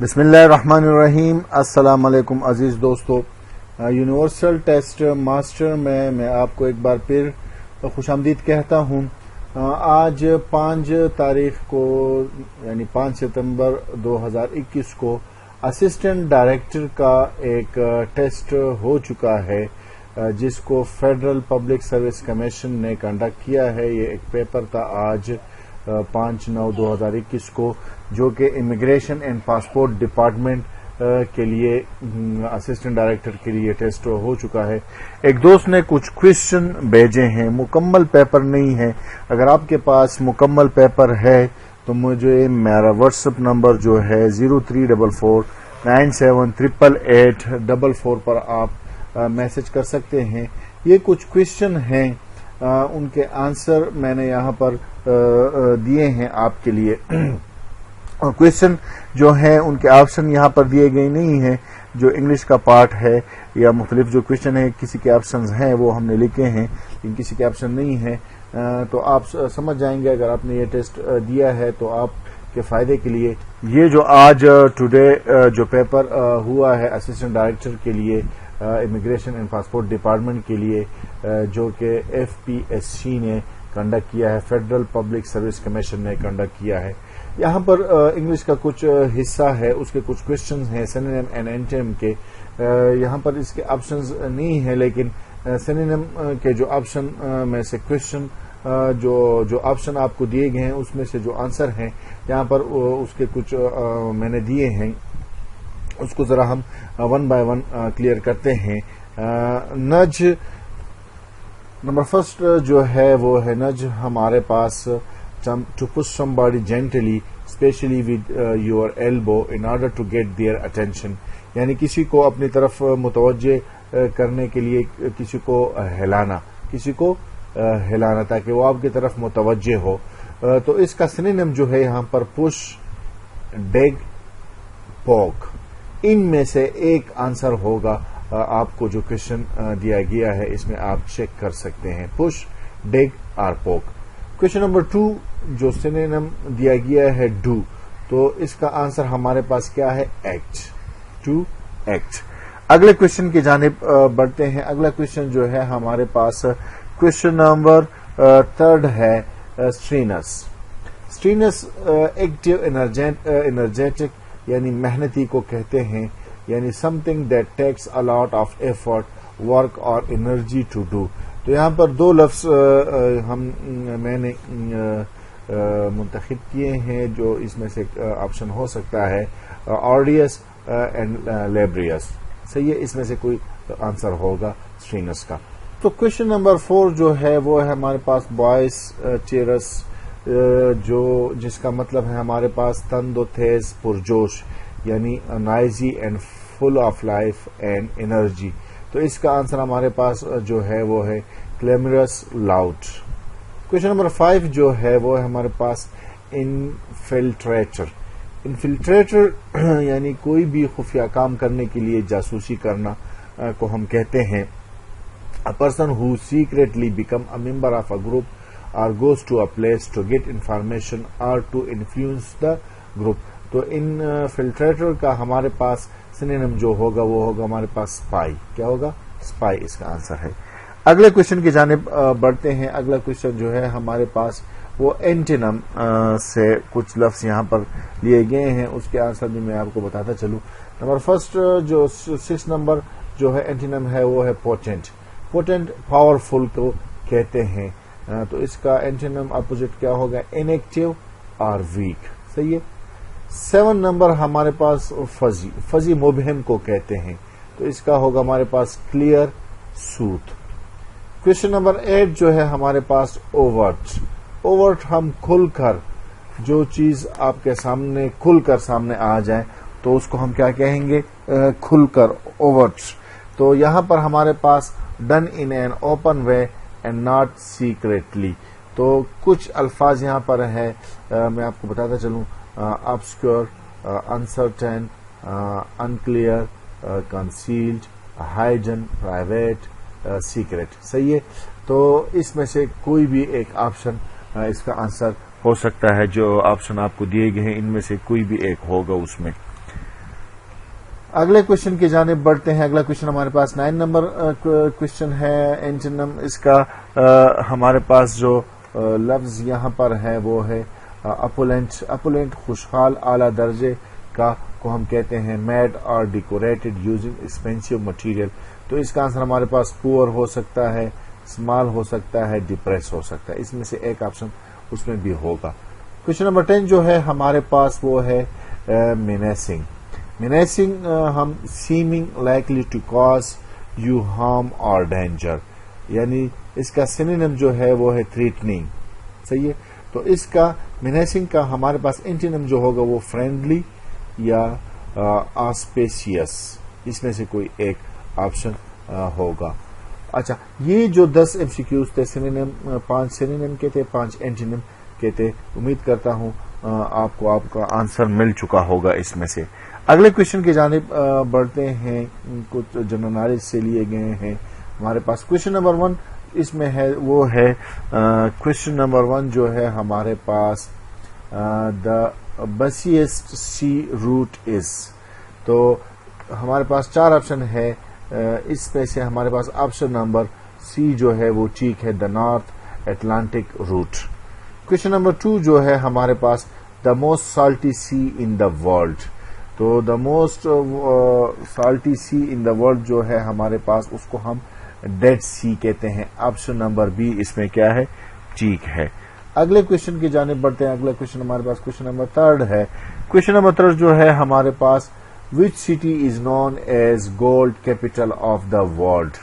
بسم اللہ الرحمن الرحیم۔ السلام علیکم عزیز دوستو، یونیورسل ٹیسٹ ماسٹر میں آپ کو ایک بار پھر خوش آمدید کہتا ہوں۔ آج 5 تاریخ کو یعنی 5 ستمبر 2021 کو اسسٹنٹ ڈائریکٹر کا ایک ٹیسٹ ہو چکا ہے جس کو فیڈرل پبلک سروس کمیشن نے کنڈکٹ کیا ہے۔ یہ ایک پیپر تھا آج 5/9/2021 کو، جو کہ امیگریشن اینڈ پاسپورٹ ڈپارٹمنٹ کے لیے اسسٹنٹ ڈائریکٹر کے لیے ٹیسٹ ہو چکا ہے۔ ایک دوست نے کچھ کوشچن بھیجے ہیں، مکمل پیپر نہیں ہے۔ اگر آپ کے پاس مکمل پیپر ہے تو مجھے میرا واٹس ایپ نمبر جو ہے 034497888844 پر آپ میسج کر سکتے ہیں۔ یہ کچھ کوشچن ہیں، ان کے آنسر میں نے یہاں پر دیے ہیں آپ کے لیے۔ کوشچن جو ہیں ان کے آپشن یہاں پر دیے گئے نہیں ہیں، جو انگلش کا پارٹ ہے یا مختلف جو کوشچن ہیں، کسی کے آپشنز ہیں وہ ہم نے لکھے ہیں لیکن کسی کے آپشن نہیں ہیں، تو آپ سمجھ جائیں گے اگر آپ نے یہ ٹیسٹ دیا ہے تو آپ کے فائدے کے لیے یہ جو آج ٹوڈے جو پیپر ہوا ہے اسسٹنٹ ڈائریکٹر کے لیے امیگریشن اینڈ پاسپورٹ ڈپارٹمنٹ کے لیے، جو کہ FPSC نے کنڈکٹ کیا ہے، فیڈرل پبلک سروس کمیشن نے کنڈکٹ کیا ہے۔ یہاں پر انگلش کا کچھ حصہ ہے، اس کے کچھ کوشچنز ہیں سینونیم اینڈ اینٹونیم کے۔ یہاں پر اس کے آپشنز نہیں ہیں، لیکن سینونیم کے جو آپشن میں سے کوشچن جو آپشن آپ کو دیے گئے ہیں اس میں سے جو آنسر ہیں یہاں پر اس کے کچھ میں نے دیے ہیں، اس کو ذرا ہم 1 by 1 کلیئر کرتے ہیں۔ نج نمبر فرسٹ جو ہے وہ ہے نج ہمارے پاس to push somebody gently especially with your elbow in order to get their attention، یعنی کسی کو اپنی طرف متوجہ کرنے کے لیے کسی کو ہلانا تاکہ وہ آپ کی طرف متوجہ ہو۔ تو اس کا سینونیم جو ہے یہاں پر پش، ڈیگ، پوک، ان میں سے ایک آنسر ہوگا۔ آپ کو جو کوشچن دیا گیا ہے اس میں آپ چیک کر سکتے ہیں، پش، ڈیگ اور پوک۔ کوشچن نمبر 2 جو سینونیم دیا گیا ہے ڈو، تو اس کا آنسر ہمارے پاس کیا ہے؟ Act, to act. اگلے کوشچن کی جانب بڑھتے ہیں۔ اگلا کوشچن جو ہے ہمارے پاس کوشچن نمبر 3 ہے اسٹرینس۔ اسٹرینس ایکٹیو انرجیٹک یعنی محنتی کو کہتے ہیں، یعنی some thing that takes a lot of effort, work اور انرجی ٹو ڈو۔ تو یہاں پر 2 لفظ میں نے منتخب کیے ہیں جو اس میں سے آپشن ہو سکتا ہے، آرڈیس اینڈ لیبریس۔ صحیح ہے، اس میں سے کوئی آنسر ہوگا اسٹرینس کا۔ تو کوشچن نمبر 4 جو ہے وہ ہے ہمارے پاس بوائس چیرس، جس کا مطلب ہے ہمارے پاس تند و تیز پرجوش، یعنی noisy and full of life and energy. تو اس کا آنسر ہمارے پاس جو ہے وہ ہے کلیمرس، لاؤڈ۔ کوشچن نمبر 5 جو ہے وہ ہے ہمارے پاس انفلٹریٹر۔ انفلٹریٹر یعنی کوئی بھی خفیہ کام کرنے کے لیے جاسوسی کرنا کو ہم کہتے ہیں۔ A person who secretly become a member of a group or goes to a place to get information or to influence the group۔ تو انفلٹریٹر کا ہمارے پاس سینونیم جو ہوگا وہ ہوگا ہمارے پاس اسپائی۔ کیا ہوگا؟ اسپائی اس کا آنسر ہے۔ اگلے کوشچن کی جانب بڑھتے ہیں۔ اگلا کوشچن جو ہے ہمارے پاس وہ اینٹینم سے کچھ لفظ یہاں پر لیے گئے ہیں، اس کے آنسر بھی میں آپ کو بتاتا چلوں۔ نمبر فرسٹ جو 6 نمبر جو ہے اینٹینم ہے وہ ہے پوٹینٹ۔ پوٹینٹ پاورفل کو کہتے ہیں، تو اس کا اینٹینم اپوزٹ کیا ہوگا؟ انیکٹیو اور ویک۔ صحیح ہے۔ 7 نمبر ہمارے پاس فزی، فزی مبہم کو کہتے ہیں، تو اس کا ہوگا ہمارے پاس کلیئر، سوتھ۔ کوشچن نمبر 8 جو ہے ہمارے پاس اوورٹ۔ اوورٹ ہم کھل کر، جو چیز آپ کے سامنے کھل کر سامنے آ جائے تو اس کو ہم کیا کہیں گے؟ کھل کر، اوورٹ۔ تو یہاں پر ہمارے پاس done in an open way and not secretly. تو کچھ الفاظ یہاں پر ہے، میں آپ کو بتاتا چلوں، obscure، uncertain، unclear، concealed، hidden، private، secret۔ صحیح ہے۔ تو اس میں سے کوئی بھی ایک آپشن اس کا آنسر ہو سکتا ہے، جو آپشن آپ کو دیے گئے ہیں ان میں سے کوئی بھی ایک ہوگا اس میں۔ اگلے کوشچن کی جانب بڑھتے ہیں. اگلا کوشچن ہمارے پاس 9 نمبر کوشچن ہے. اینٹونیم اس کا ہمارے پاس جو لفظ یہاں پر ہے وہ ہے اپولینٹ. اپولینٹ خوشحال اعلی درجے کا کو ہم کہتے ہیں میڈ اور ڈیکوریٹڈ یوزنگ ایکسپینسو مٹیریل. تو اس کا آنسر ہمارے پاس پور ہو سکتا ہے, اسمال ہو سکتا ہے, ڈپریس ہو سکتا ہے. اس میں سے ایک آپشن اس میں بھی ہوگا. کوشچن نمبر 10 جو ہے ہمارے پاس وہ ہے مینیسنگ. مینیسنگ ہم seeming likely to cause you harm اور ڈینجر, یعنی اس کا سینونیم جو ہے وہ ہے تھریٹننگ. صحیح ہے. تو اس کا مینیسنگ کا ہمارے پاس اینٹونیم جو ہوگا وہ فرینڈلی یا آسپیشیس. اس میں سے کوئی ایک آپشن ہوگا. اچھا, یہ جو 10 MCQs تھے, سینونیم 5 سینونیم کے تھے, 5 اینٹونیم کے تھے. امید کرتا ہوں آپ کو آپ کا آنسر مل چکا ہوگا اس میں سے. اگلے کوشچن کی جانب بڑھتے ہیں. کچھ جنرل نالج سے لیے گئے ہیں ہمارے پاس. کوشچن نمبر 1 اس میں ہے وہ ہے کوشچن نمبر 1 جو ہے ہمارے پاس دا بسیسٹ سی روٹ از. تو ہمارے پاس 4 آپشن ہے. اس میں سے ہمارے پاس آپشن نمبر سی جو ہے وہ ٹھیک ہے, the North Atlantic route. Question number 2 جو ہے ہمارے پاس the most salty sea in the world. تو the most salty sea in the world جو ہے ہمارے پاس اس کو ہم ڈیڈ سی کہتے ہیں. آپشن نمبر بی اس میں کیا ہے, ٹھیک ہے. اگلے کوشچن کی جانب بڑھتے ہیں. اگلا کوشچن ہمارے پاس کوشچن نمبر 3 ہے. کوشچن نمبر 3 جو ہے ہمارے پاس which city is known as gold capital of the world.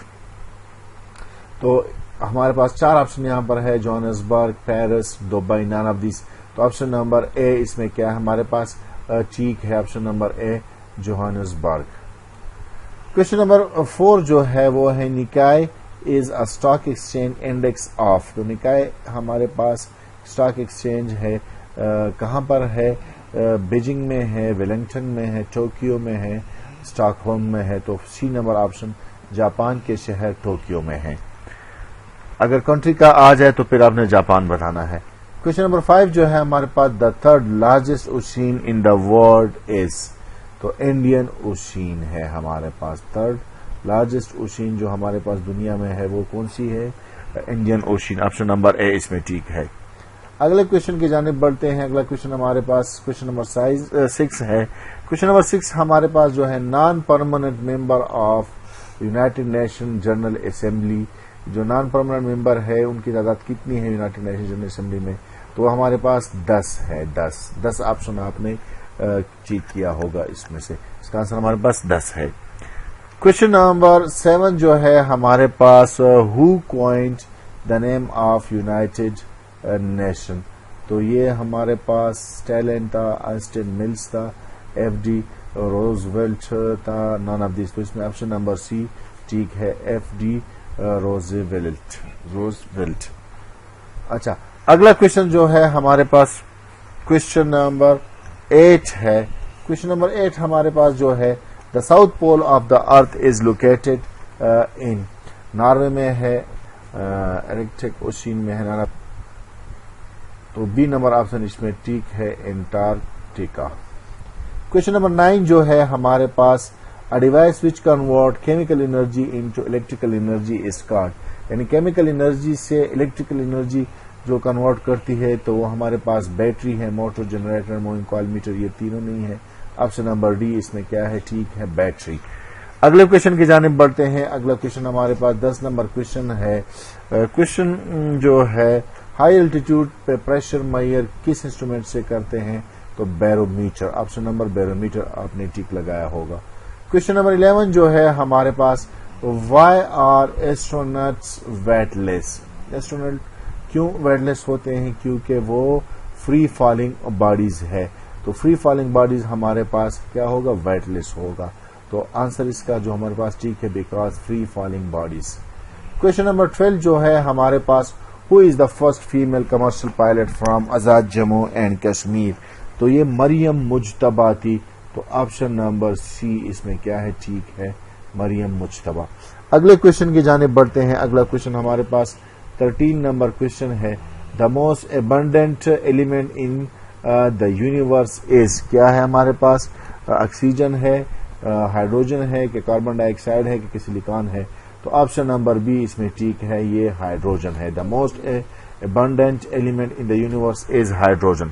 تو ہمارے پاس 4 آپشن یہاں پر ہے, Johannesburg, Paris, Dubai, none of these. تو آپشن نمبر اے اس میں کیا ہے ہمارے پاس ٹھیک ہے. آپشن نمبر اے جوہانسبرگ. کوشچن نمبر 4 جو ہے وہ ہے نکائے از اے اسٹاک ایکسچینج انڈیکس آف. تو نکائے ہمارے پاس اسٹاک ایکسچینج ہے, کہاں پر ہے, بیجنگ میں ہے, ویلنگٹن میں ہے, ٹوکیو میں ہے, اسٹاک ہوم میں ہے. تو سی نمبر آپشن جاپان کے شہر ٹوکیو میں ہے. اگر کنٹری کا آ جائے تو پھر آپ نے جاپان بتانا ہے. کوشچن نمبر 5 جو ہے ہمارے پاس دا 3rd largest ocean in the world is. تو انڈین اوشین ہے ہمارے پاس. 3rd لارجسٹ اوشین جو ہمارے پاس دنیا میں ہے وہ کون سی ہے, انڈین اوشین. آپشن نمبر اے اس میں ٹھیک ہے. اگلے کوشچن کی جانب بڑھتے ہیں. اگلا کوشچن ہمارے پاس کوشچن نمبر 6 ہے. کوشچن نمبر 6 ہمارے پاس جو ہے naan permanent member of United nation general assembly. جو نان پرماننٹ ممبر ہے ان کی تعداد کتنی ہے یونائٹڈ نیشن جنرل اسمبلی میں, تو ہمارے پاس 10 ہے. 10 آپشن آپ نے چیک کیا ہوگا اس میں سے. اس کا آنسر ہمارے پاس 10 ہے. کوشچن نمبر 7 جو ہے ہمارے پاس who coined the name of United Nation. تو یہ ہمارے پاس اسٹیلن تھا, آئنسٹین ملز تھا, ایف ڈی روزویلٹ تھا, نان آف دیس. تو اس میں آپشن نمبر سی ٹھیک ہے, ایف ڈی روزویلٹ. اچھا, اگلا کوشچن جو ہے ہمارے پاس کوشچن نمبر 8 ہے. کوشچن نمبر 8 ہمارے پاس جو ہے the South Pole of the Earth is located in. Norway میں ہے, ارکٹک اوشین میں ہے, تو بی نمبر آپشن اس میں ٹھیک ہے, انٹارکٹیکا. کوشچن نمبر 9 جو ہے ہمارے پاس a device which convert chemical energy into electrical energy is called. یعنی کیمیکل انرجی سے الیکٹریکل انرجی جو کنورٹ کرتی ہے تو وہ ہمارے پاس بیٹری ہے, motor, generator, moving coil, meter, یہ تینوں نہیں ہے. آپشن نمبر ڈی اس میں کیا ہے, ٹھیک ہے, بیٹری. اگلے کوشچن کی جانب بڑھتے ہیں. اگلا کوشچن ہمارے پاس 10 نمبر کوشچن ہے. کوشچن جو ہے ہائی الٹیٹیوڈ پہ پریشر میئر کس انسٹرومنٹ سے کرتے ہیں, تو بیرومیٹر. آپشن نمبر بیرومیٹر آپ نے ٹک لگایا ہوگا. کوشچن نمبر 11 جو ہے ہمارے پاس why are astronauts wait less. Astronaut کیوں ویٹ لیس ہوتے ہیں, کیونکہ وہ فری فالنگ باڈیز ہے. تو فری فالنگ باڈیز ہمارے پاس کیا ہوگا, ویٹ لیس ہوگا. تو آنسر اس کا جو ہمارے پاس ٹھیک ہے, because free falling bodies. Question number 12 جو ہے ہمارے پاس who is the first female commercial pilot from Azad Jammu and Kashmir. تو یہ مریم مجتبی تھی. تو آپشن نمبر سی اس میں کیا ہے, ٹھیک ہے, مریم مجتبی. اگلے کوشچن کی جانب بڑھتے ہیں. اگلا کوشچن ہمارے پاس 13 نمبر کوشچن ہے. The most abundant element in the universe is. کیا ہے ہمارے پاس, آکسیجن ہے, ہائیڈروجن ہے کہ کاربن ڈائی آکسائڈ ہے کہ کہ سلیکان ہے؟ تو آپشن نمبر بی اس میں ٹھیک ہے، یہ ہائیڈروجن ہے. The most abundant element in the universe is hydrogen.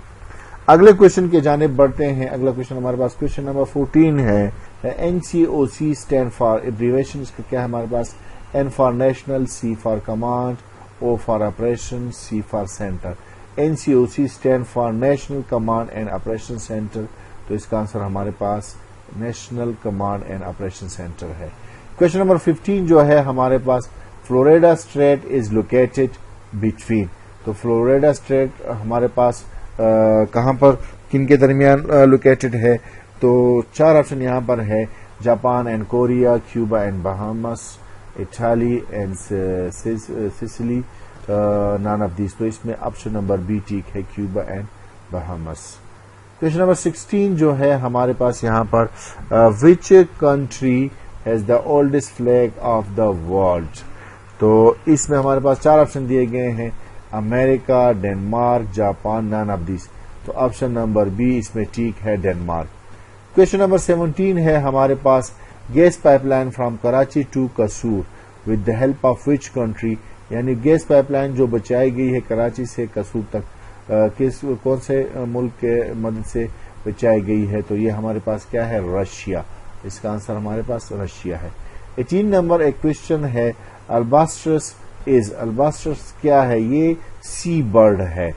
اگلے کوشچن کی جانب بڑھتے ہیں. اگلا کوشچن ہمارے پاس کوشچن نمبر 14 ہے. NCOC اسٹینڈ فار ابریویشن، اس کا کیا ہے ہمارے پاس؟ N for national, C for command, O for operation, C for centre. NCOC stand for national command and operation centre. تو اس کا آنسر ہمارے پاس national command and operation centre ہے. کوشچن نمبر 15 جو ہے ہمارے پاس Florida Strait is located between. تو فلوریڈا اسٹریٹ ہمارے پاس کہاں پر، کن کے درمیان لوکیٹڈ ہے؟ تو 4 آپشن یہاں پر ہے: Japan and Korea, Cuba and Bahamas, Italy and Sicily, none of these. تو اس میں آپشن نمبر بی ٹھیک ہے، Cuba and Bahamas. Question number 16 جو ہے ہمارے پاس یہاں پر which country has the oldest flag of the world. تو اس میں ہمارے پاس 4 آپشن دیے گئے ہیں: America, Denmark, Japan, none of these. تو آپشن نمبر بی اس میں ٹھیک ہے، ڈنمارک. کوشچن نمبر 17 ہے ہمارے پاس gas pipeline from Karachi to Kasur with the help of which country. یعنی گیس پائپ لائن جو بچائی گئی ہے کراچی سے قصور تک، کون سے ملک کے مدد سے بچائی گئی ہے؟ تو یہ ہمارے پاس کیا ہے؟ رشیا. اس کا آنسر ہمارے پاس رشیا ہے. 18 نمبر ایک کوشچن ہے، الباسٹرس کیا ہے؟ یہ سی برڈ ہے.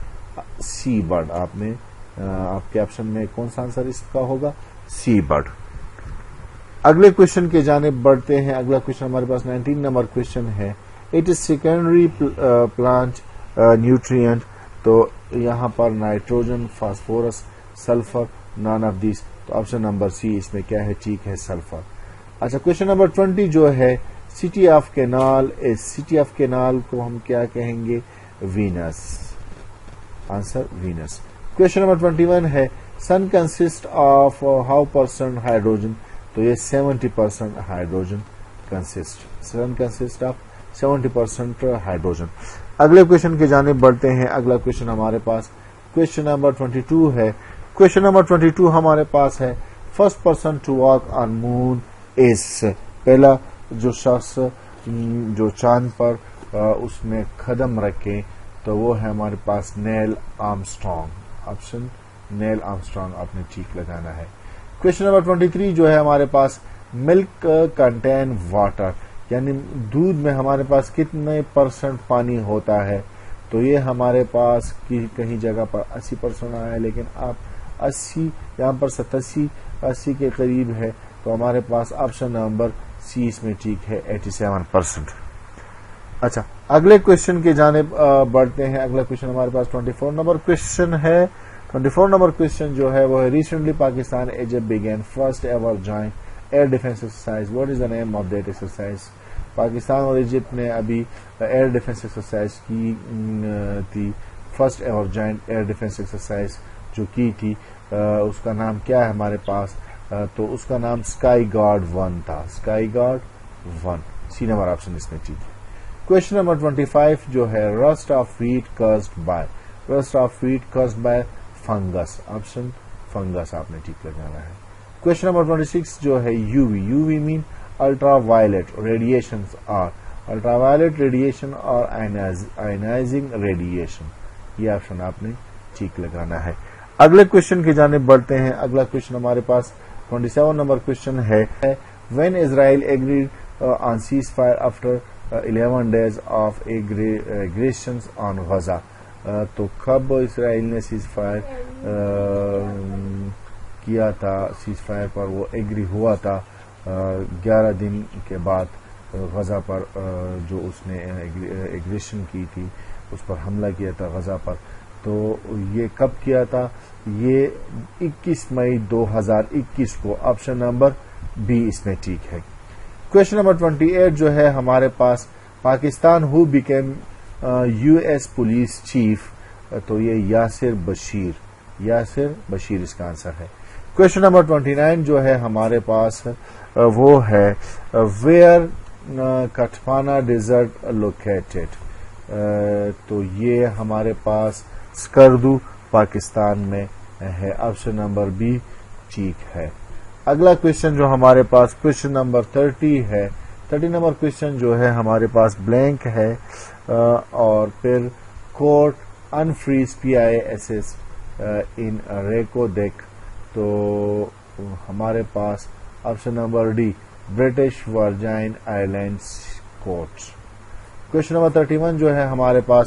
سی برڈ آپ کے آپشن میں کون سا آنسر اس کا ہوگا؟ سی برڈ. اگلے کوشچن کی جانب بڑھتے ہیں. اگلا کوشچن ہمارے پاس 19 نمبر کوشچن ہے، it is secondary plant nutrient. تو یہاں پر nitrogen, phosphorus, sulphur, none of these. تو آپشن نمبر سی اس میں کیا ہے؟ ٹھیک ہے، سلفر. اچھا، کوشچن نمبر 20 جو ہے، city of canal. City of canal کو ہم کیا کہیں گے؟ Venice. Answer Venice. Question number 21 ہے، sun consist of how percent hydrogen. تو یہ 70% hydrogen consist. Sun consist of 70% hydrogen. اگلے کوشچن کی جانب بڑھتے ہیں. اگلا کوشچن ہمارے پاس کوشچن نمبر 22 ہے. کوشچن نمبر 22 ہمارے پاس ہے، first person to walk on moon is. پہلا جو شخص جو چاند پر اس نے قدم رکھے تو وہ ہے ہمارے پاس نیل آرمسٹرانگ. آپشن نیل آرمسٹرانگ آپ نے ٹھیک لگانا ہے. کوشچن نمبر 23 جو ہے ہمارے پاس، ملک کنٹین واٹر. یعنی دودھ میں ہمارے پاس کتنے % پانی ہوتا ہے؟ تو یہ ہمارے پاس کہیں جگہ پر 80% آیا ہے، لیکن آپ 80 یہاں پر 87-80 کے قریب ہے. تو ہمارے پاس آپشن نمبر سی اس میں ٹھیک ہے، 87%. اچھا، اگلے کوشچن کی جانب بڑھتے ہیں. اگلا کوشچن ہمارے پاس 24 نمبر کوشچن ہے. 24 نمبر کوشچن جو ہے وہ ہے، recently Pakistan Egypt begin first ever joint year defence exercise. What is the name of that exercise? Pakistan اور ایجپٹ نے ابھی ایئر ڈیفینس ایکسرسائز کی تھی، first ever joint year defence exercise جو کی تھی. اس کا نام کیا ہے ہمارے پاس؟ تو اس کا نام اسکائی گارڈ 1 تھا. Sky guard 1. C number option اس میں ٹھیک ہے. کوشچن نمبر 25 جو ہے، rust of wheat caused by. Rust of wheat caused by fungus. Option fungus آپ نے ٹھیک لگانا ہے. کوشچن نمبر 26 جو ہے، UV. UV mean ultraviolet radiation are. Ultraviolet radiation اور آئنائزنگ ریڈیشن. یہ آپشن آپ نے ٹھیک لگانا ہے. اگلے کوشچن کی جانب بڑھتے ہیں. اگلا کوشچن ہمارے پاس 27 نمبر کوشچن ہے، when Israel agreed on ceasefire after 11 days of aggression on Gaza. تو کب اسرائیل نے سیز فائر کیا تھا؟ سیز فائر پر وہ ایگری ہوا تھا 11 دن کے بعد غزہ پر، جو اس نے ایگریشن کی تھی، اس پر حملہ کیا تھا غزہ پر. تو یہ کب کیا تھا؟ یہ 21 مئی 2021 کو. آپشن نمبر بی اس میں ٹھیک ہے. کوشچن نمبر 28 جو ہے ہمارے پاس، پاکستان ہو بیکیم US پولیس چیف. تو یہ یاسر بشیر. یاسر بشیر اس کا آنسر ہے. کوشچن نمبر 29 جو ہے ہمارے پاس وہ ہے، ویئر کٹھپانا ڈیزرٹ لوکیٹڈ. تو یہ ہمارے پاس اسکردو پاکستان میں ہے. آپشن نمبر بی ٹھیک ہے. اگلا کوشچن جو ہمارے پاس کوشچن نمبر 30 ہے. 30 نمبر کوشچن جو ہے ہمارے پاس بلینک ہے اور پھر court infers PISS in Rico دیک. تو ہمارے پاس option number D British Virgin Islands courts. Question number 31 جو ہے ہمارے پاس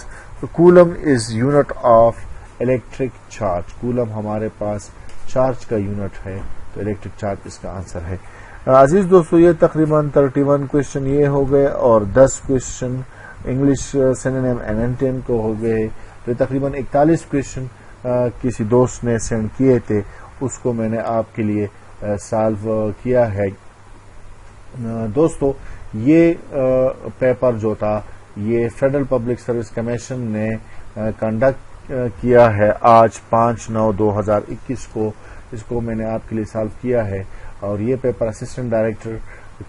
coulomb is unit of electric charge. Coulomb ہمارے پاس چارج کا یونٹ ہے تو الیکٹرک چارج اس کا آنسر ہے. عزیز دوستو یہ تقریباً 31 کوشچن یہ ہو گئے اور 10 کوشچن انگلش سینونیم اینڈ انٹونیم کو ہو گئے. تو تقریباً 41 کوشچن کسی دوست نے سینڈ کیے تھے, اس کو میں نے آپ کے لیے سالو کیا ہے. دوستو یہ پیپر جو تھا یہ فیڈرل پبلک سروس کمیشن نے کنڈکٹ کیا ہے آج 5/9/2021 کو. اس کو میں نے آپ کے لیے سالو کیا ہے اور یہ پیپر اسسٹنٹ ڈائریکٹر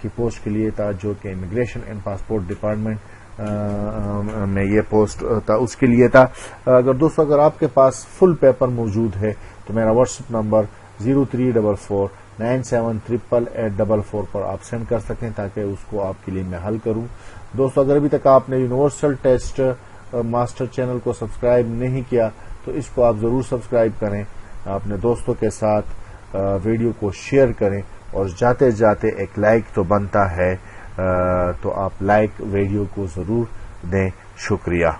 کی پوسٹ کے لیے تھا جو کہ امیگریشن اینڈ پاسپورٹ ڈپارٹمنٹ میں یہ پوسٹ تھا اس کے لیے تھا. اگر آپ کے پاس فل پیپر موجود ہے تو میرا واٹس ایپ نمبر 0344978844 پر آپ سینڈ کر سکیں تاکہ اس کو آپ کے لیے میں حل کروں. دوستو اگر ابھی تک آپ نے یونیورسل ٹیسٹ ماسٹر چینل کو سبسکرائب نہیں کیا تو اس کو آپ ضرور سبسکرائب کریں, اپنے دوستوں کے ساتھ ویڈیو کو شیئر کریں اور جاتے جاتے ایک لائک تو بنتا ہے, تو آپ لائک ویڈیو کو ضرور دیں. شکریہ.